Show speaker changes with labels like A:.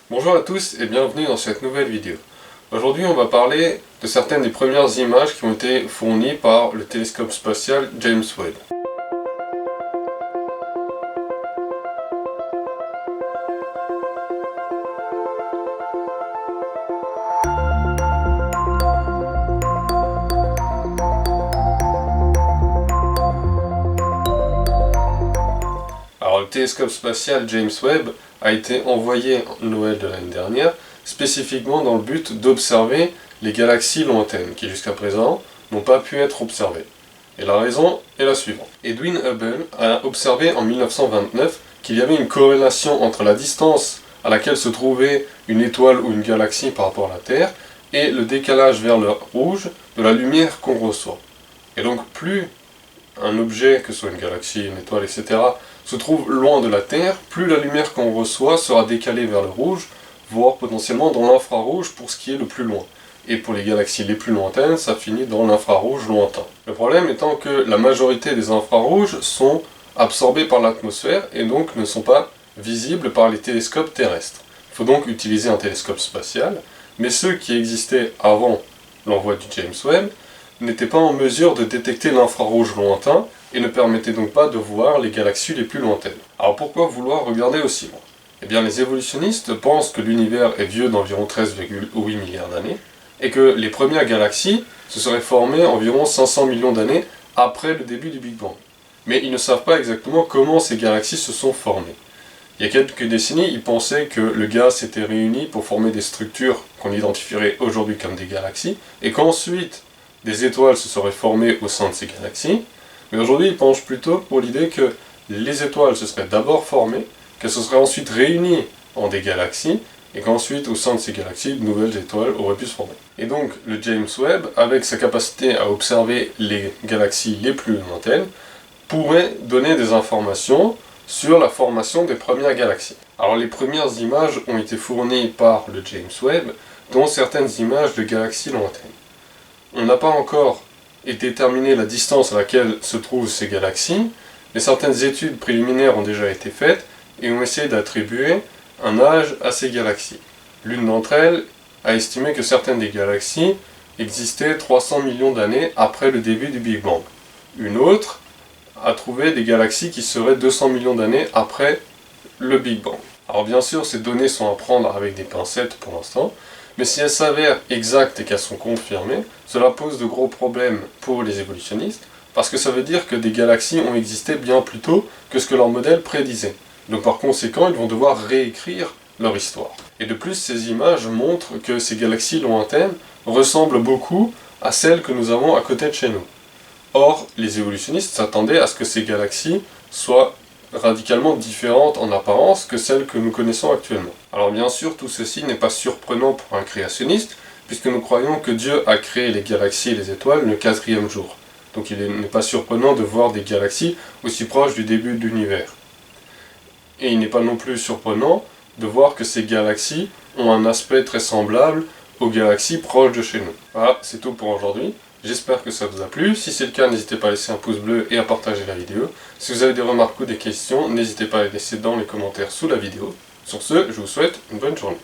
A: Bonjour à tous et bienvenue dans cette nouvelle vidéo. Aujourd'hui on va parler de certaines des premières images qui ont été fournies par le télescope spatial James Webb. Alors le télescope spatial James Webb a été envoyé en Noël de l'année dernière, spécifiquement dans le but d'observer les galaxies lointaines, qui jusqu'à présent n'ont pas pu être observées. Et la raison est la suivante. Edwin Hubble a observé en 1929 qu'il y avait une corrélation entre la distance à laquelle se trouvait une étoile ou une galaxie par rapport à la Terre et le décalage vers le rouge de la lumière qu'on reçoit. Et donc plus un objet, que ce soit une galaxie, une étoile, etc., se trouve loin de la Terre, plus la lumière qu'on reçoit sera décalée vers le rouge, voire potentiellement dans l'infrarouge pour ce qui est le plus loin. Et pour les galaxies les plus lointaines, ça finit dans l'infrarouge lointain. Le problème étant que la majorité des infrarouges sont absorbés par l'atmosphère et donc ne sont pas visibles par les télescopes terrestres. Il faut donc utiliser un télescope spatial, mais ceux qui existaient avant l'envoi du James Webb n'étaient pas en mesure de détecter l'infrarouge lointain et ne permettaient donc pas de voir les galaxies les plus lointaines. Alors pourquoi vouloir regarder aussi loin? Eh bien les évolutionnistes pensent que l'univers est vieux d'environ 13,8 milliards d'années et que les premières galaxies se seraient formées environ 500 millions d'années après le début du Big Bang. Mais ils ne savent pas exactement comment ces galaxies se sont formées. Il y a quelques décennies, ils pensaient que le gaz s'était réuni pour former des structures qu'on identifierait aujourd'hui comme des galaxies, et qu'ensuite des étoiles se seraient formées au sein de ces galaxies. Mais aujourd'hui, ils penchent plutôt pour l'idée que les étoiles se seraient d'abord formées, qu'elles se seraient ensuite réunies en des galaxies, et qu'ensuite, au sein de ces galaxies, de nouvelles étoiles auraient pu se former. Et donc, le James Webb, avec sa capacité à observer les galaxies les plus lointaines, pourrait donner des informations sur la formation des premières galaxies. Alors, les premières images ont été fournies par le James Webb, dont certaines images de galaxies lointaines. On n'a pas encore déterminé la distance à laquelle se trouvent ces galaxies, mais certaines études préliminaires ont déjà été faites et ont essayé d'attribuer un âge à ces galaxies. L'une d'entre elles a estimé que certaines des galaxies existaient 300 millions d'années après le début du Big Bang. Une autre a trouvé des galaxies qui seraient 200 millions d'années après le Big Bang. Alors bien sûr, ces données sont à prendre avec des pincettes pour l'instant, mais si elles s'avèrent exactes et qu'elles sont confirmées, cela pose de gros problèmes pour les évolutionnistes, parce que ça veut dire que des galaxies ont existé bien plus tôt que ce que leur modèle prédisait. Donc par conséquent, ils vont devoir réécrire leur histoire. Et de plus, ces images montrent que ces galaxies lointaines ressemblent beaucoup à celles que nous avons à côté de chez nous. Or, les évolutionnistes s'attendaient à ce que ces galaxies soient radicalement différentes en apparence que celles que nous connaissons actuellement. Alors bien sûr, tout ceci n'est pas surprenant pour un créationniste, puisque nous croyons que Dieu a créé les galaxies et les étoiles le 4e jour. Donc il n'est pas surprenant de voir des galaxies aussi proches du début de l'univers. Et il n'est pas non plus surprenant de voir que ces galaxies ont un aspect très semblable aux galaxies proches de chez nous. Voilà, c'est tout pour aujourd'hui. J'espère que ça vous a plu. Si c'est le cas, n'hésitez pas à laisser un pouce bleu et à partager la vidéo. Si vous avez des remarques ou des questions, n'hésitez pas à les laisser dans les commentaires sous la vidéo. Sur ce, je vous souhaite une bonne journée.